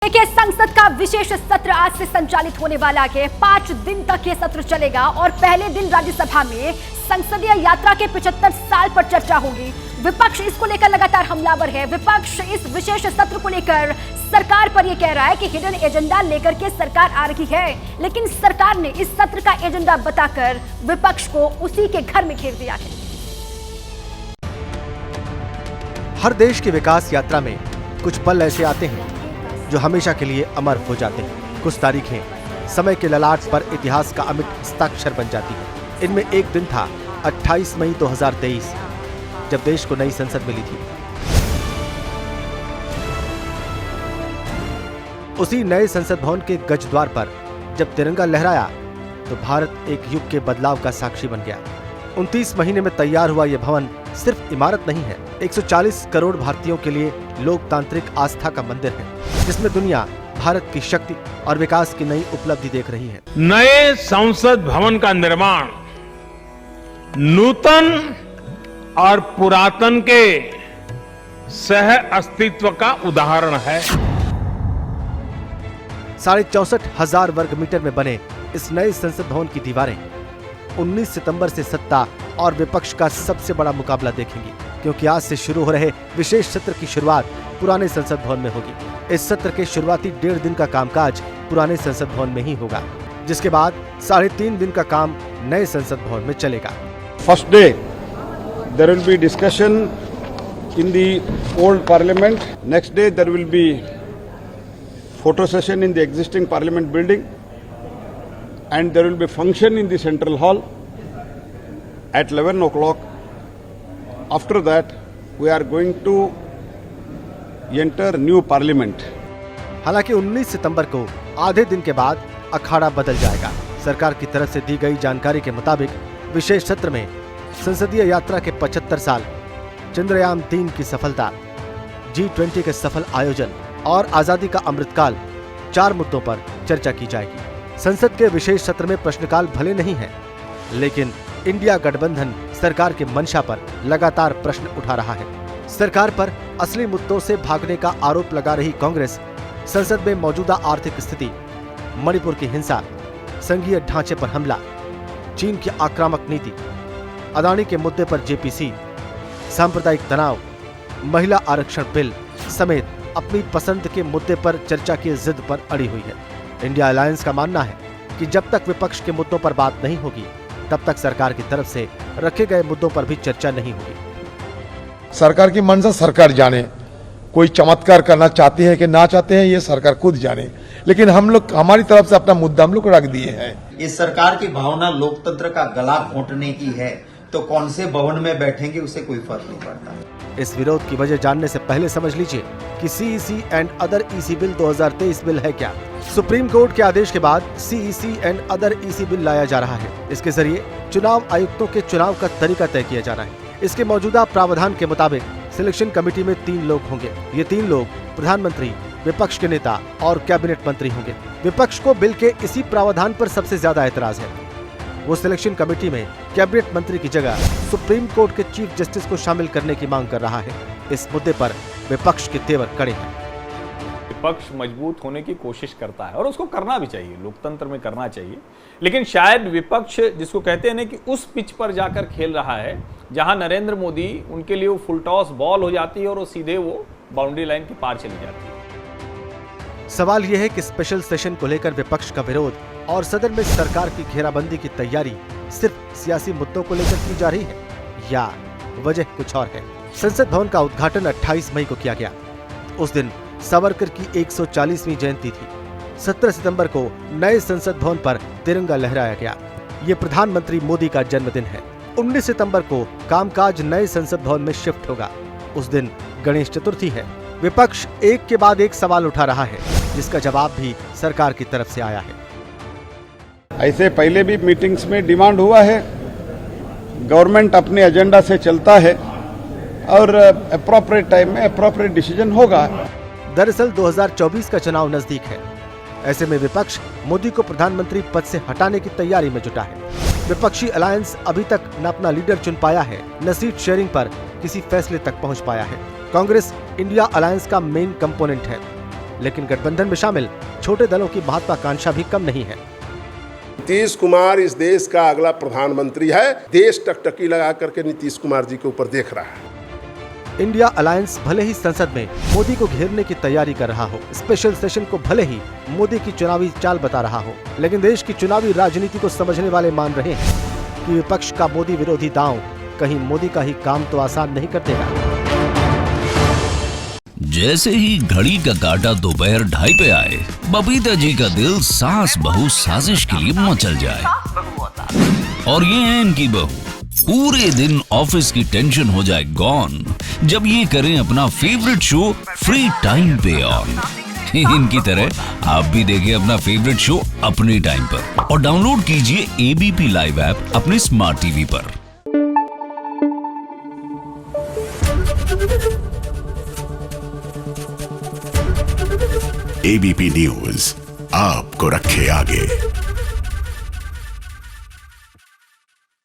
देखिए, संसद का विशेष सत्र आज से संचालित होने वाला है। 5 दिन तक ये सत्र चलेगा और पहले दिन राज्यसभा में संसदीय यात्रा के 75 साल पर चर्चा होगी। विपक्ष इसको लेकर लगातार हमलावर है। विपक्ष इस विशेष सत्र को लेकर सरकार पर यह कह रहा है कि हिडन एजेंडा लेकर के सरकार आ रही है, लेकिन सरकार ने इस सत्र का एजेंडा बताकर विपक्ष को उसी के घर में घेर दिया है। हर देश की विकास यात्रा में कुछ पल ऐसे आते हैं जो हमेशा के लिए अमर हो जाते हैं। कुछ तारीखें समय के ललाट पर इतिहास का अमिट हस्ताक्षर बन जाती हैं। इनमें एक दिन था 28 मई 2023, जब देश को नई संसद मिली थी। उसी नए संसद भवन के गजद्वार पर जब तिरंगा लहराया तो भारत एक युग के बदलाव का साक्षी बन गया। 29 महीने में तैयार हुआ यह भवन सिर्फ इमारत नहीं है, 140 करोड़ भारतीयों के लिए लोकतांत्रिक आस्था का मंदिर है, जिसमें दुनिया भारत की शक्ति और विकास की नई उपलब्धि देख रही है। नए संसद भवन का निर्माण नूतन और पुरातन के सह अस्तित्व का उदाहरण है। 64,500 वर्ग मीटर में बने इस नए संसद भवन की दीवारें 19 सितंबर से सत्ता और विपक्ष का सबसे बड़ा मुकाबला देखेंगी, क्योंकि आज से शुरू हो रहे विशेष सत्र की शुरुआत पुराने संसद भवन में होगी। इस सत्र के शुरुआती 1.5 दिन का कामकाज पुराने संसद भवन में ही होगा, जिसके बाद 3.5 दिन का काम नए संसद भवन में चलेगा। First day there will be discussion in the old parliament. Next day there will be photo session in the existing parliament building and there will be function in the central hall at 11 o'clock. After that, we are going to enter new parliament. हालांकि 19 सितंबर को आधे दिन के बाद अखाड़ा बदल जाएगा। सरकार की तरफ से दी गई जानकारी के मुताबिक विशेष सत्र में संसदीय यात्रा के 75 साल, चंद्रयान 3 की सफलता, G20 के सफल आयोजन और आजादी का अमृतकाल, 4 मुद्दों पर चर्चा की जाएगी। संसद के विशेष सत्र में प्रश्नकाल भले नहीं है, लेकिन इंडिया गठबंधन सरकार के मंशा पर लगातार प्रश्न उठा रहा है। सरकार पर असली मुद्दों से भागने का आरोप लगा रही कांग्रेस संसद में मौजूदा आर्थिक स्थिति, मणिपुर की हिंसा, संघीय ढांचे पर हमला, चीन की आक्रामक नीति, अदानी के मुद्दे पर जेपीसी, सांप्रदायिक तनाव, महिला आरक्षण बिल समेत अपनी पसंद के मुद्दे पर चर्चा की जिद पर अड़ी हुई है। इंडिया अलायंस का मानना है कि जब तक विपक्ष के मुद्दों पर बात नहीं होगी, तब तक सरकार की तरफ से रखे गए मुद्दों पर भी चर्चा नहीं होगी। सरकार की मंशा सरकार जाने, कोई चमत्कार करना चाहते हैं कि ना चाहते हैं ये सरकार खुद जाने, लेकिन हम लोग हमारी तरफ से अपना मुद्दा हम लोग रख दिए हैं। इस सरकार की भावना लोकतंत्र का गला घोंटने की है, तो कौन से भवन में बैठेंगे उससे कोई फर्क नहीं पड़ता। इस विरोध की वजह जानने से पहले समझ लीजिए कि CEC and other EC bill 2023 bill है क्या। सुप्रीम कोर्ट के आदेश के बाद CEC and other EC bill लाया जा रहा है। इसके जरिए चुनाव आयुक्तों के चुनाव का तरीका तय किया जाना है। इसके मौजूदा प्रावधान के मुताबिक सिलेक्शन कमेटी में 3 लोग होंगे। ये 3 लोग प्रधानमंत्री, विपक्ष के नेता और कैबिनेट मंत्री होंगे। विपक्ष को बिल के इसी प्रावधान पर सबसे ज्यादा एतराज है। वो सिलेक्शन कमेटी में कैबिनेट मंत्री की जगह सुप्रीम कोर्ट के चीफ जस्टिस को शामिल करने की मांग कर रहा है। इस मुद्दे पर विपक्ष के तेवर कड़े हैं। विपक्ष मजबूत होने की कोशिश करता है और उसको करना भी चाहिए, लोकतंत्र में करना चाहिए, लेकिन शायद विपक्ष जिसको कहते हैं ना कि उस पिच पर जाकर खेल रहा है जहां नरेंद्र मोदी उनके लिए वो फुल टॉस बॉल हो जाती है और वो सीधे वो बाउंड्री लाइन के पार चली जाती है। सवाल यह है कि स्पेशल सेशन को लेकर विपक्ष का विरोध और सदन में सरकार की घेराबंदी की तैयारी सिर्फ सियासी मुद्दों को लेकर की जा रही है या वजह कुछ और है। संसद भवन का उद्घाटन 28 मई को किया गया। उस दिन सावरकर की 140वीं जयंती थी। 17 सितंबर को नए संसद भवन पर तिरंगा लहराया गया। ये प्रधानमंत्री मोदी का जन्मदिन है। 19 सितंबर को कामकाज नए संसद भवन में शिफ्ट होगा। उस दिन गणेश चतुर्थी है। विपक्ष एक के बाद एक सवाल उठा रहा है, जिसका जवाब भी सरकार की तरफ से आया है। ऐसे पहले भी मीटिंग्स में डिमांड हुआ है, गवर्नमेंट अपने एजेंडा से चलता है और अप्रोप्रिएट टाइम में अप्रोप्रिएट डिसीजन होगा। दरअसल 2024 का चुनाव नजदीक है। ऐसे में विपक्ष मोदी को प्रधानमंत्री पद से हटाने की तैयारी में जुटा है। विपक्षी अलायंस अभी तक न अपना लीडर चुन पाया है, न सीट शेयरिंग पर किसी फैसले तक पहुंच पाया है। कांग्रेस इंडिया अलायंस का मेन कंपोनेंट है। लेकिन गठबंधन में शामिल छोटे दलों की महत्वाकांक्षा भी कम नहीं है। नीतीश कुमार इस देश का अगला प्रधानमंत्री है। देश टकटकी लगा करके नीतीश कुमार जी के ऊपर देख रहा है। इंडिया अलायंस भले ही संसद में मोदी को घेरने की तैयारी कर रहा हो, स्पेशल सेशन को भले ही मोदी की चुनावी चाल बता रहा हो, लेकिन देश की चुनावी राजनीति को समझने वाले मान रहे हैं कि विपक्ष का मोदी विरोधी दांव कहीं मोदी का ही काम तो आसान नहीं कर देगा। जैसे ही घड़ी का काटा दोपहर 2:30 पे आए, बबीता जी का दिल सास बहू साजिश के लिए मचल जाए। और ये है इनकी बहू, पूरे दिन ऑफिस की टेंशन हो जाए गॉन जब ये करें अपना फेवरेट शो फ्री टाइम पे ऑन। इनकी तरह आप भी देखें अपना फेवरेट शो अपने टाइम पर और डाउनलोड कीजिए एबीपी लाइव ऐप अपने स्मार्ट टीवी पर। एबीपी न्यूज आपको रखे आगे।